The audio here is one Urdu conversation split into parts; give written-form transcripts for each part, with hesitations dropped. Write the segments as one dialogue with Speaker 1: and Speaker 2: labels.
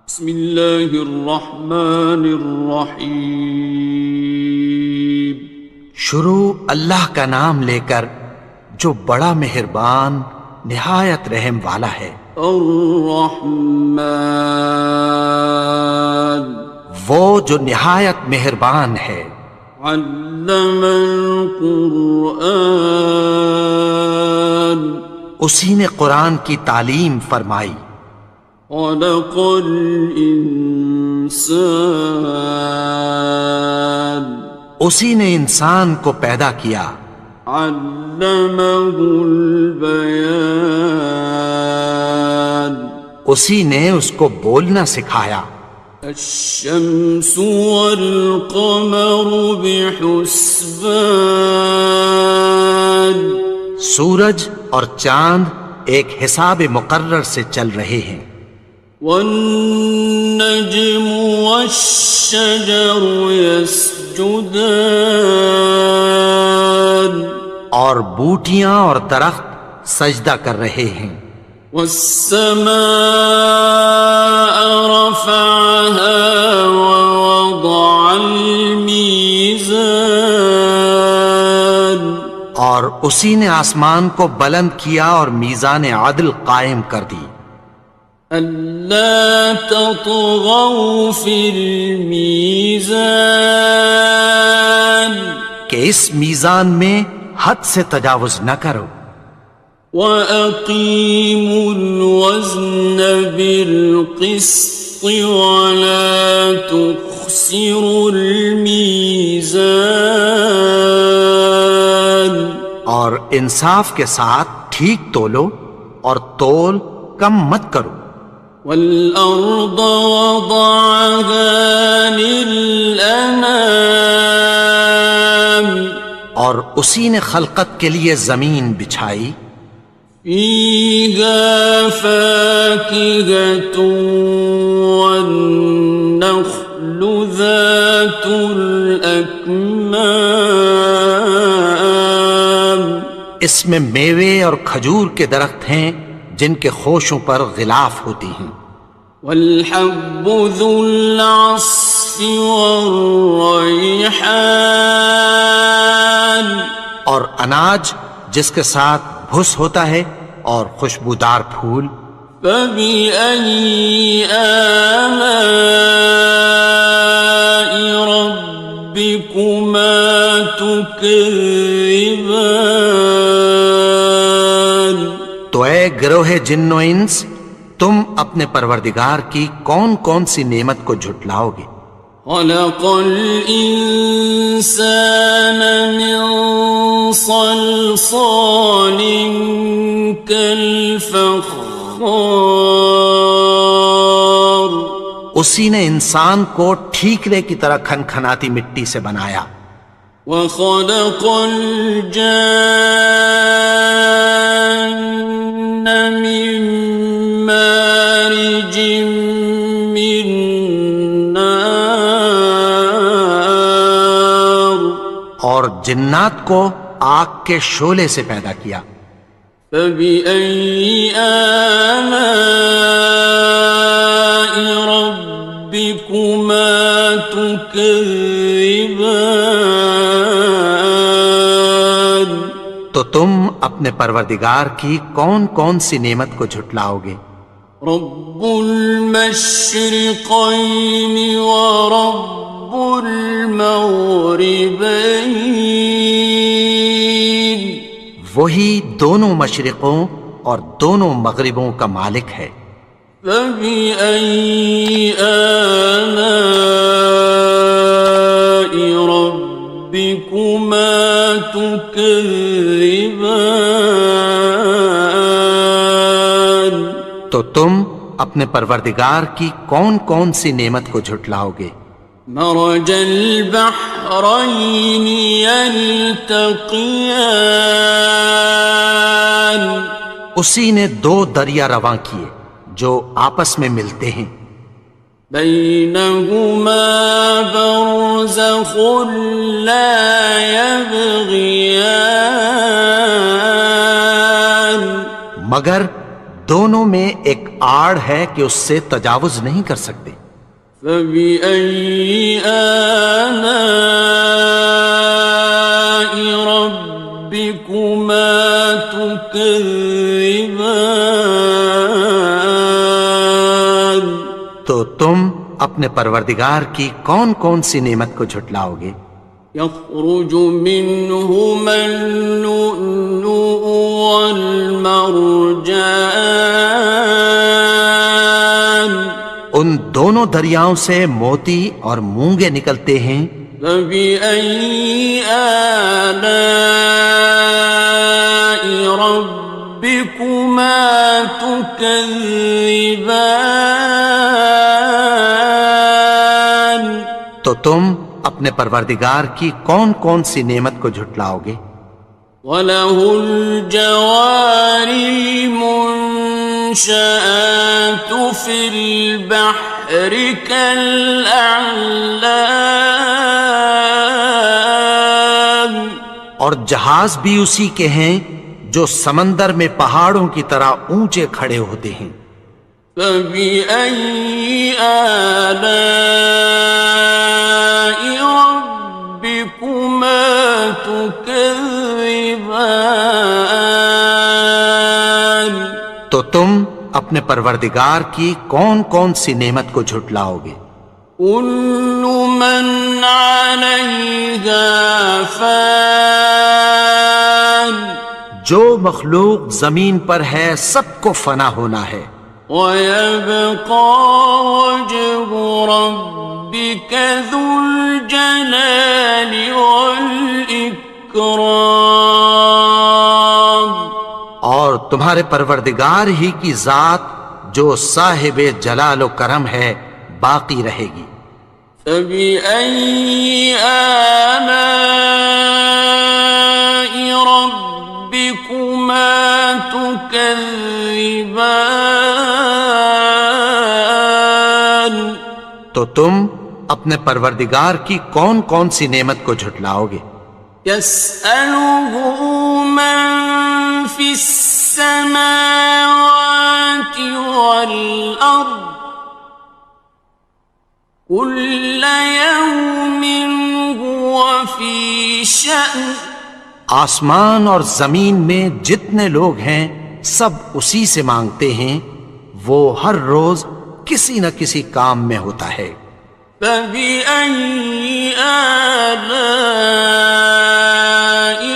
Speaker 1: بسم اللہ الرحمن الرحیم۔
Speaker 2: شروع اللہ کا نام لے کر جو بڑا مہربان نہایت رحم والا ہے۔
Speaker 1: الرحمن،
Speaker 2: وہ جو نہایت مہربان ہے۔
Speaker 1: علم القرآن،
Speaker 2: اسی نے قرآن کی تعلیم فرمائی۔
Speaker 1: خلق الانسان،
Speaker 2: اسی نے انسان کو پیدا کیا۔
Speaker 1: علمہ البیان،
Speaker 2: اسی نے اس کو بولنا سکھایا۔
Speaker 1: الشمس والقمر بحسبان،
Speaker 2: سورج اور چاند ایک حساب مقرر سے چل رہے ہیں۔
Speaker 1: والنجم والشجر يسجدان،
Speaker 2: اور بوٹیاں اور درخت سجدہ کر رہے ہیں۔
Speaker 1: والسماء رفعها ووضع الميزان،
Speaker 2: اور اسی نے آسمان کو بلند کیا اور میزان عدل قائم کر دی۔
Speaker 1: ألا تطغوا في الميزان،
Speaker 2: کہ اس میزان میں حد سے تجاوز نہ کرو۔
Speaker 1: وَأَقِيمُوا الْوَزْنَ بِالْقِسْطِ وَلَا تُخْسِرُوا الْمِيزَانَ،
Speaker 2: اور انصاف کے ساتھ ٹھیک تولو اور تول کم مت کرو۔
Speaker 1: وَالْأَرْضَ وَضَعَهَا لِلْأَنَامِ،
Speaker 2: اور اسی نے خلقت کے لیے زمین بچھائی۔
Speaker 1: فِيهَا فَاكِهَةٌ وَالنَّخْلُ ذَاتُ الْأَكْمَامِ،
Speaker 2: اس میں میوے اور کھجور کے درخت ہیں جن کے خوشوں پر غلاف ہوتی ہیں۔
Speaker 1: وَالْحَبُّ ذُو الْعَصْفِ وَالرَّيْحَانِ،
Speaker 2: اور اناج جس کے ساتھ بھس ہوتا ہے اور خوشبودار پھول۔
Speaker 1: فَبِأَيِّ آلَاءِ رَبِّكُمَا تُكَذِّبَانِ،
Speaker 2: تو اے گروہ جن و انس، تم اپنے پروردگار کی کون کون سی نعمت کو جھٹلاؤ گے؟
Speaker 1: خَلَقَ الْإِنسَانَ مِنْ صَلْصَالٍ كَالْفَخَّارِ،
Speaker 2: اسی نے انسان کو ٹھیکرے کی طرح کھنکھناتی مٹی سے بنایا۔
Speaker 1: وَخَلَقَ الْجَانَّ مِن مَّارِجٍ مِّن نَّارٍ،
Speaker 2: اور جنات کو آگ کے شعلے سے پیدا کیا۔
Speaker 1: فَبِأَيِّ آلَاءِ رَبِّكُمَا تُكَذِّبَانِ،
Speaker 2: تو تم اپنے پروردگار کی کون کون سی نعمت کو جھٹلاؤ گے؟
Speaker 1: رب المشرقین ورب المغربین،
Speaker 2: وہی دونوں مشرقوں اور دونوں مغربوں کا مالک ہے۔
Speaker 1: فَبِأَيِّ آلَاءِ رَبِّكُمَا تُكَذِّبَانِ،
Speaker 2: تو تم اپنے پروردگار کی کون کون سی نعمت کو جھٹلاؤ گے؟
Speaker 1: مرج البحرین یلتقیان،
Speaker 2: اسی نے دو دریا رواں کیے جو آپس میں ملتے ہیں۔
Speaker 1: بینہما برزخ لا یبغیان،
Speaker 2: مگر دونوں میں ایک آڑ ہے کہ اس سے تجاوز نہیں کر سکتے۔
Speaker 1: فبأي آلاء ربكما تكذبان؟
Speaker 2: تو تم اپنے پروردگار کی کون کون سی نعمت کو جھٹلاؤ گے؟
Speaker 1: يخرج منهما اللؤلؤ والمرجان،
Speaker 2: ان دونوں دریاؤں سے موتی اور مونگے نکلتے ہیں۔
Speaker 1: فبأي آلاء ربكما تكذبان؟
Speaker 2: تو تم اپنے پروردگار کی کون کون سی نعمت کو جھٹلاؤ گے؟
Speaker 1: وَلَهُ الْجَوَارِ الْمُنشَآتُ فِي الْبَحْرِ كَالْأَعْلَامِ،
Speaker 2: اور جہاز بھی اسی کے ہیں جو سمندر میں پہاڑوں کی طرح اونچے کھڑے ہوتے ہیں۔
Speaker 1: فَبِأَيِّ آلَاءِ رَبِّكُمَا تُكَذِّبَانِ؟
Speaker 2: تو تم اپنے پروردگار کی کون کون سی نعمت کو جھٹلاؤ گے؟
Speaker 1: كُلُّ مَنْ عَلَيْهَا فَانٍ،
Speaker 2: جو مخلوق زمین پر ہے سب کو فنا ہونا ہے۔
Speaker 1: وَيَبْقَى وَجْهُ رَبِّكَ ذُو الْجَلَالِ وَالْإِكْرَامِ،
Speaker 2: اور تمہارے پروردگار ہی کی ذات جو صاحب جلال و کرم ہے باقی رہے گی۔
Speaker 1: فَبِأَيِّ آلَاءِ رَبِّكُمَا تُكَذِّبَانِ؟
Speaker 2: تو تم اپنے پروردگار کی کون کون سی نعمت کو جھٹلاؤ گے؟
Speaker 1: يَسْأَلُهُ مَن فِي السَّمَاوَاتِ وَالْأَرْضِ كُلَّ يَوْمٍ هُوَ فِي شَأْنٍ،
Speaker 2: آسمان اور زمین میں جتنے لوگ ہیں سب اسی سے مانگتے ہیں، وہ ہر روز کسی نہ کسی کام میں ہوتا ہے۔
Speaker 1: فَبِأَيِّ آلَاءِ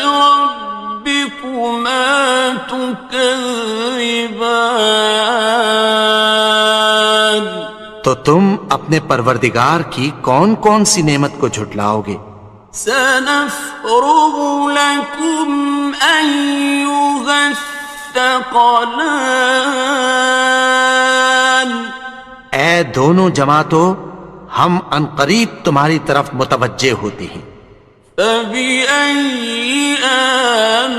Speaker 1: رَبِّكُمَا تُكَذِّبَانِ؟
Speaker 2: تو تم اپنے پروردگار کی کون کون سی نعمت کو جھٹلاؤ گے؟
Speaker 1: سَنَفْرُغُ لَكُمْ أَيُّهَ الثَّقَلَانِ،
Speaker 2: اے دونوں جماعتوں، ہم عنقریب تمہاری طرف متوجہ ہوتے ہیں۔
Speaker 1: فَبِأَيِّ آلَاءِ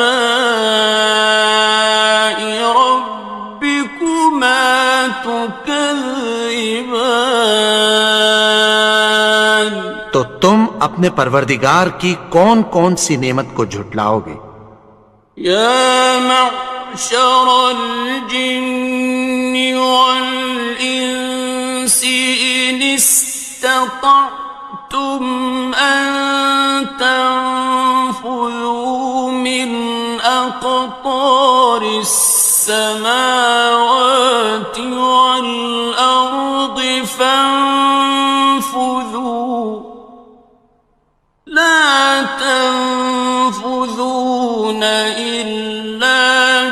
Speaker 1: رَبِّكُمَا تُكَذِّبَانِ؟
Speaker 2: تو تم اپنے پروردگار کی کون کون سی نعمت کو جھٹلاؤ گے؟
Speaker 1: يَا مَعْشَرَ الْجِنِّ وَالْإِنسِ إِنِ اسْتَطَعْتُمْ أَن تَنفُذُوا مِنْ أَقْطَارِ السَّمَاوَاتِ وَالْأَرْضِ فَانفُذُوا، لَا تَنفُذُونَ إِلَّا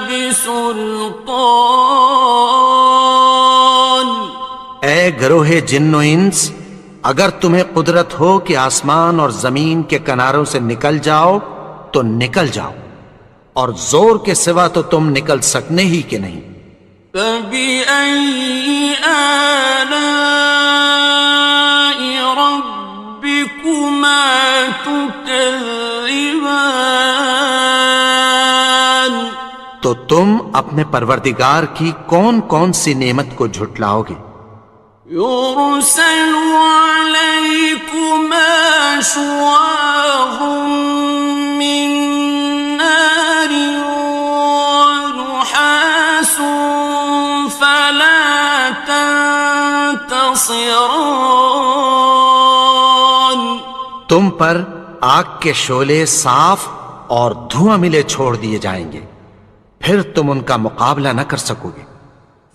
Speaker 1: بِسُلْطَانٍ۔
Speaker 2: اے گروہ جن و انس، اگر تمہیں قدرت ہو کہ آسمان اور زمین کے کناروں سے نکل جاؤ تو نکل جاؤ، اور زور کے سوا تو تم نکل سکنے ہی کہ نہیں۔
Speaker 1: فَبِأَيِّ آلَاءِ رَبِّكُمَا تُكَذِّبَانِ؟
Speaker 2: تو تم اپنے پروردگار کی کون کون سی نعمت کو جھٹلاؤ گے؟
Speaker 1: يُرْسَلُ عَلَيْكُمَا شُوَاظٌ مِّن نَّارٍ وَنُحَاسٌ خاصران.
Speaker 2: تم پر آگ کے شعلے صاف اور دھواں ملے چھوڑ دیے جائیں گے، پھر تم ان کا مقابلہ نہ کر سکو گے۔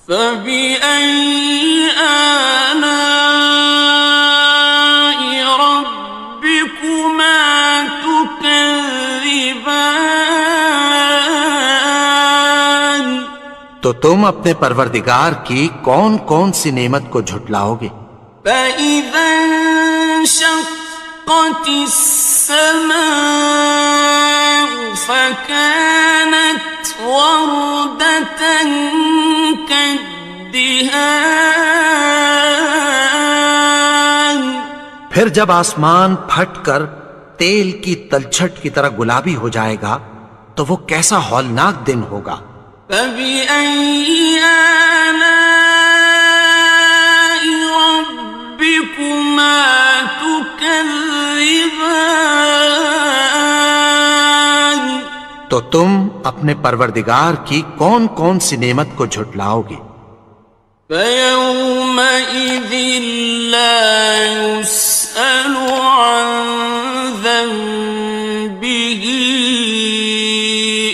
Speaker 1: فبأي آلاء ربكما تكذبان.
Speaker 2: تو تم اپنے پروردگار کی کون کون سی نعمت کو جھٹلاؤ گے؟
Speaker 1: فإذا انشقت السماء فكانت وردة كالدهان.
Speaker 2: پھر جب آسمان پھٹ کر تیل کی تلچھٹ کی طرح گلابی ہو جائے گا تو وہ کیسا ہولناک دن ہوگا۔
Speaker 1: فبأي آلاء ربكما تكذبان.
Speaker 2: تو تم اپنے پروردگار کی کون کون سی نعمت کو جھٹلاؤ گے؟
Speaker 1: فيومئذ لا يسأل عن ذنبه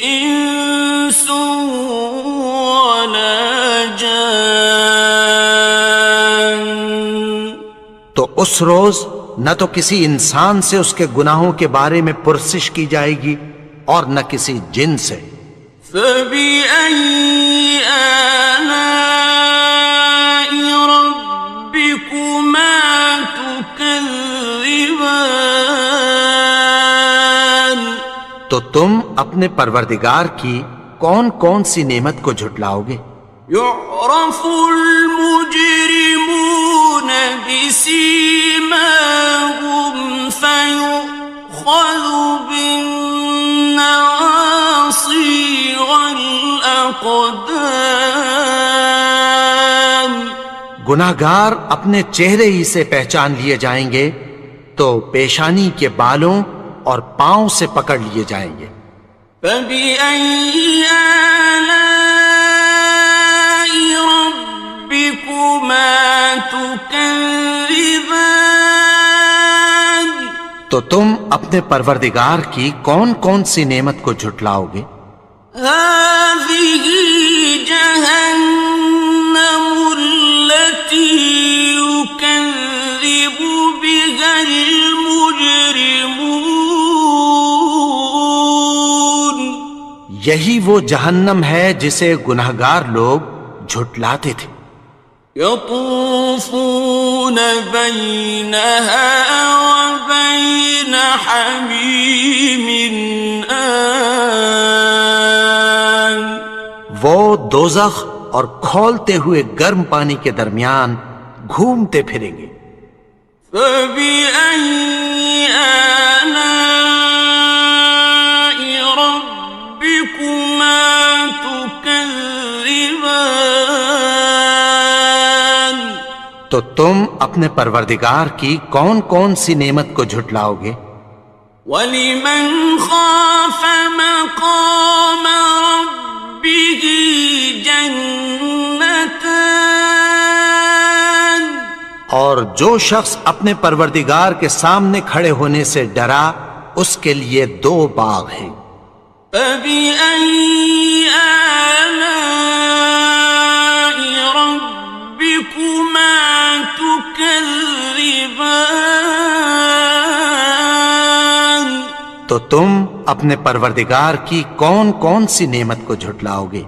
Speaker 1: إنس ولا جان.
Speaker 2: تو اس روز نہ تو کسی انسان سے اس کے گناہوں کے بارے میں پرسش کی جائے گی اور نہ کسی جن سے۔
Speaker 1: فبأي آلاء ربكما تكذبان.
Speaker 2: تو تم اپنے پروردگار کی کون کون سی نعمت کو جھٹلاؤ گے؟
Speaker 1: يعرف المجرمون بسيماهم فيؤخذ بالنواصي والأقدام.
Speaker 2: گناہگار اپنے چہرے ہی سے پہچان لیے جائیں گے تو پیشانی کے بالوں اور پاؤں سے پکڑ لیے جائیں گے۔
Speaker 1: فبأي آلاء ربكما تكذبان.
Speaker 2: تو تم اپنے پروردگار کی کون کون سی نعمت کو جھٹلاؤ گے؟
Speaker 1: هذه جهنم التي يكذب بها المجرمون.
Speaker 2: یہی وہ جہنم ہے جسے گناہگار لوگ جھٹلاتے تھے۔
Speaker 1: يطوفون بينها وبين حميم آن.
Speaker 2: وہ دوزخ اور کھولتے ہوئے گرم پانی کے درمیان گھومتے پھریں گے۔
Speaker 1: فبأي آلاء ربكما تكذبان.
Speaker 2: تو تم اپنے پروردگار کی کون کون سی نعمت کو جھٹلاؤ گے؟
Speaker 1: وَلِمَنْ خَافَ مَقَامَ رَبِّهِ جَنَّتَانِ.
Speaker 2: اور جو شخص اپنے پروردگار کے سامنے کھڑے ہونے سے ڈرا اس کے لیے دو باغ ہیں۔
Speaker 1: فَبِأَيِّ آلَاءِ رَبِّكُمَا تُكَذِّبَانِ.
Speaker 2: تو تم اپنے پروردگار کی کون کون سی نعمت کو جھٹلاؤ گے؟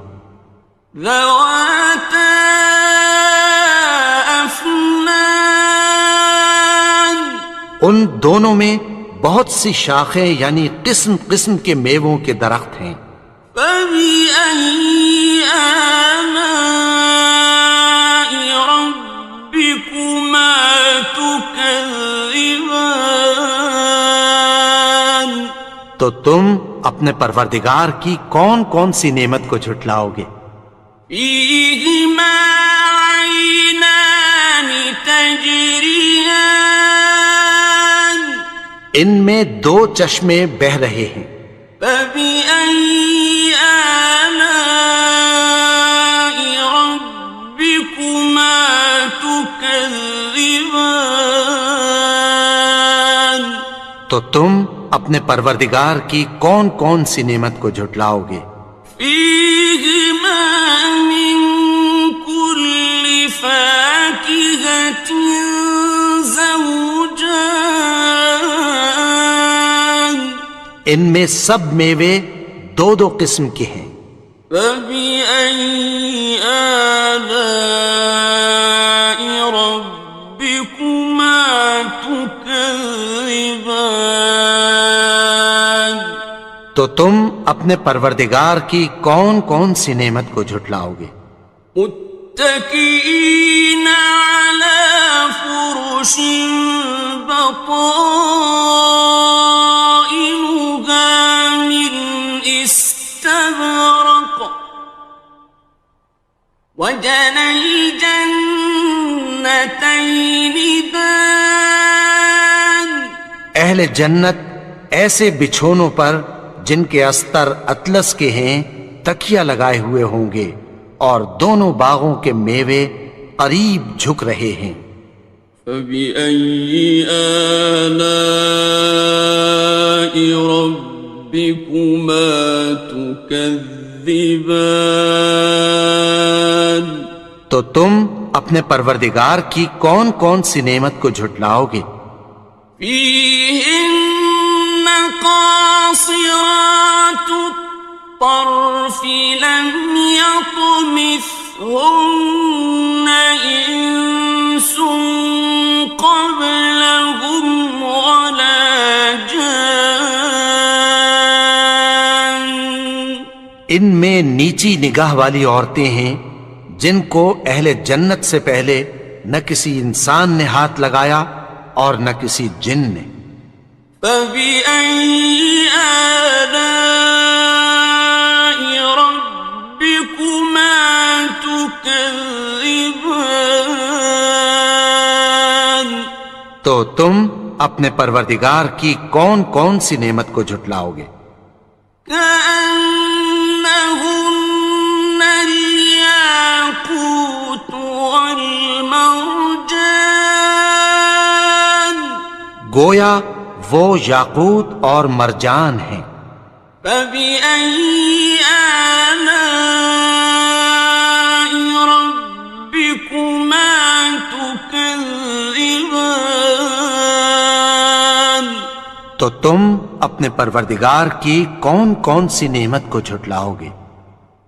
Speaker 1: ذَوَاتَا أَفْنَانٍ.
Speaker 2: ان دونوں میں بہت سی شاخیں یعنی قسم قسم کے میووں کے درخت ہیں۔
Speaker 1: فَبِأَيِّ آلَاءِ رَبِّكُمَا تُكَذِّبَانِ.
Speaker 2: تو تم اپنے پروردگار کی کون کون سی نعمت کو جھٹلاؤ گے؟
Speaker 1: فِيهِمَا عَيْنَانِ تَجْرِيَانِ.
Speaker 2: ان میں دو چشمے بہہ رہے ہیں۔
Speaker 1: فَبِأَيِّ آلَاءِ رَبِّكُمَا تُكَذِّبَانِ. تكذبان
Speaker 2: تو تم اپنے پروردگار کی کون کون سی نعمت کو جھٹلاؤ گے؟
Speaker 1: فيهما من كل فاكهة زوجان
Speaker 2: ان میں سب میوے دو دو قسم کے ہیں۔
Speaker 1: فبأي آلاء ربكما تكذبان
Speaker 2: تو تم اپنے پروردگار کی کون کون سی نعمت کو جھٹلاؤ گے؟
Speaker 1: متكئين على فرش بطائنها من استبرق وجنى الجنتين دان
Speaker 2: اہل جنت ایسے بچھونوں پر جن کے استر اطلس کے ہیں تکیہ لگائے ہوئے ہوں گے اور دونوں باغوں کے میوے قریب جھک رہے ہیں۔
Speaker 1: فبأي آلاء ربكما تكذبان
Speaker 2: تو تم اپنے پروردگار کی کون کون سی نعمت کو جھٹلاؤ گے؟
Speaker 1: فيهن قاصرات الطرف لم يطمثهن إنس قبلهم ولا جان
Speaker 2: ان میں نیچی نگاہ والی عورتیں ہیں جن کو اہل جنت سے پہلے نہ کسی انسان نے ہاتھ لگایا اور نہ کسی جن نے۔
Speaker 1: فبأي آلاء ربكما تكذبان
Speaker 2: تو تم اپنے پروردگار کی کون کون سی نعمت کو جھٹلاؤ گے؟
Speaker 1: كأنهن الياقوت والمرجان
Speaker 2: گویا وہ یاقوت اور مرجان ہیں۔
Speaker 1: فبأي آلاء ربكما تكذبان
Speaker 2: تو تم اپنے پروردگار کی کون کون سی نعمت کو جھٹلاؤ گے؟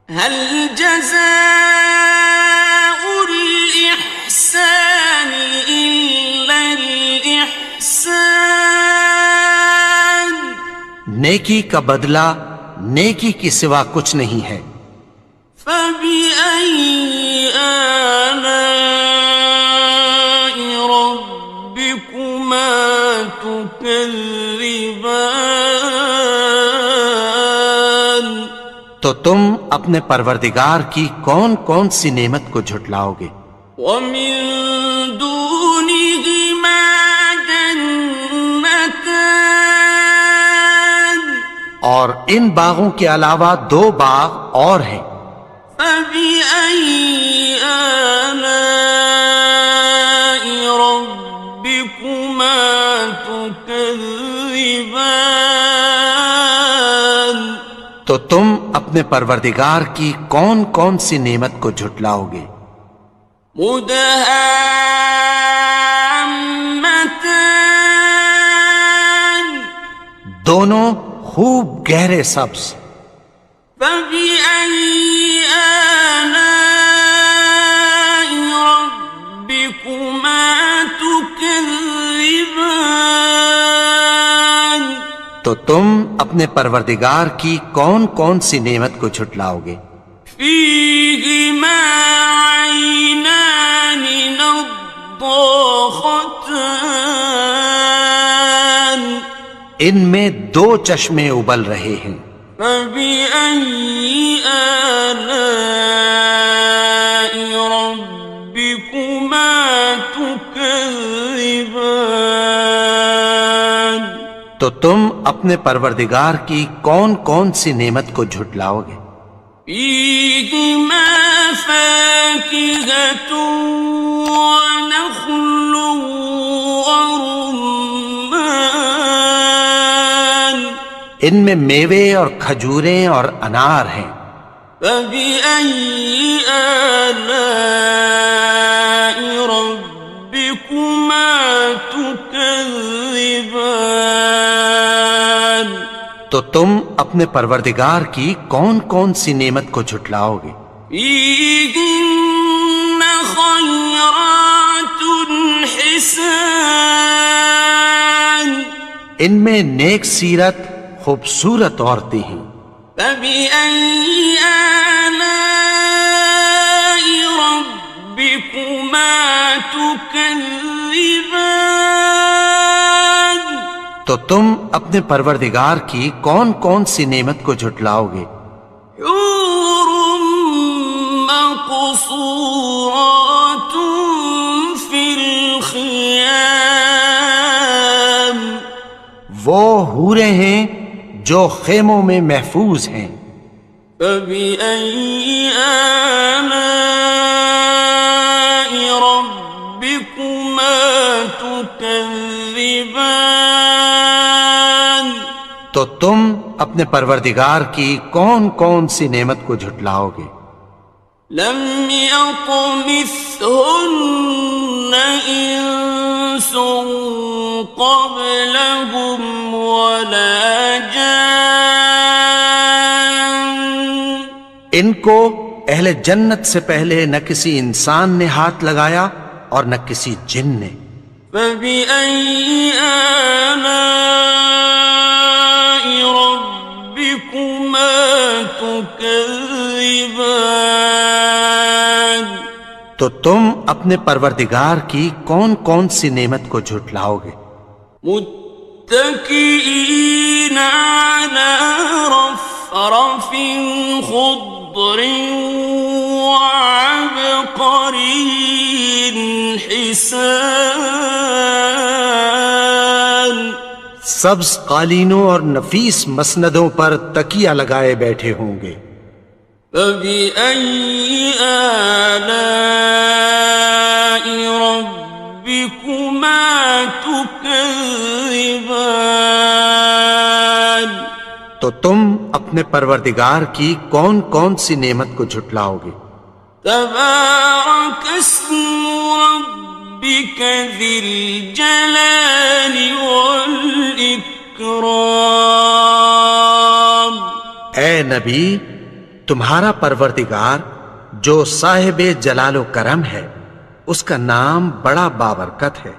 Speaker 1: هل جزاء الإحسان إلا الإحسان
Speaker 2: نیکی کا بدلہ نیکی کی سوا کچھ نہیں ہے۔
Speaker 1: فبأي آلاء ربكما تكذبان
Speaker 2: تو تم اپنے پروردگار کی کون کون سی نعمت کو جھٹلاؤ گے؟
Speaker 1: ومن دونهما جنتان
Speaker 2: اور ان باغوں کے علاوہ دو باغ اور ہیں۔
Speaker 1: فبأي آلاء ربكما تكذبان
Speaker 2: تو تم اپنے پروردگار کی کون کون سی نعمت کو جھٹلاؤ گے؟
Speaker 1: مدهامتان
Speaker 2: دونوں خوب گہرے سبز۔
Speaker 1: فبأي آلاء ربكما تكذبان
Speaker 2: تو تم اپنے پروردگار کی کون کون سی نعمت کو جھٹلاؤ گے؟
Speaker 1: فيهما عينان نضاختان
Speaker 2: ان میں دو چشمے ابل رہے ہیں۔
Speaker 1: فبأي آلاء ربكما تكذبان
Speaker 2: تو تم اپنے پروردگار کی کون کون سی نعمت کو جھٹلاؤ گے؟
Speaker 1: فيهما فاكهة ونخل ورمان
Speaker 2: ان میں میوے اور کھجوریں اور انار ہیں.
Speaker 1: فبأي آلاء ربكما تكذبان
Speaker 2: تو تم اپنے پروردگار کی کون کون سی نعمت کو جھٹلاؤ گے؟
Speaker 1: فيهن خيرات حسان
Speaker 2: ان میں نیک سیرت خوبصورت عورتیں ہیں.
Speaker 1: فبأي آلاء ربكما تكذبان
Speaker 2: تو تم اپنے پروردگار کی کون کون سی نعمت کو جھٹلاؤ گے؟
Speaker 1: حور مقصورات في الخيام
Speaker 2: وہ حوریں ہیں جو خیموں میں محفوظ ہیں.
Speaker 1: فبأي آلاء ربكما تكذبان
Speaker 2: تو تم اپنے پروردگار کی کون کون سی نعمت کو جھٹلاؤ گے؟
Speaker 1: لم يطمثهن إنس قبلهم ولا جان
Speaker 2: ان کو اہل جنت سے پہلے نہ کسی انسان نے ہاتھ لگایا اور نہ کسی جن نے.
Speaker 1: فبأي آلاء ربكما تكذبان
Speaker 2: تو تم اپنے پروردگار کی کون کون سی نعمت کو جھٹلاؤ گے؟
Speaker 1: متكئين على رفرف خضر وعبقري حسان
Speaker 2: سبز قالینوں اور نفیس مسندوں پر تکیہ لگائے بیٹھے ہوں گے.
Speaker 1: فبأي آلاء ربكما تكذبان
Speaker 2: تو تم اپنے پروردگار کی کون کون سی نعمت کو جھٹلاؤ گے؟
Speaker 1: تبارك اسم ربك ذي الجلال والإكرام
Speaker 2: اے نبی، تمہارا پروردگار جو صاحب جلال و کرم ہے، اس کا نام بڑا بابرکت ہے.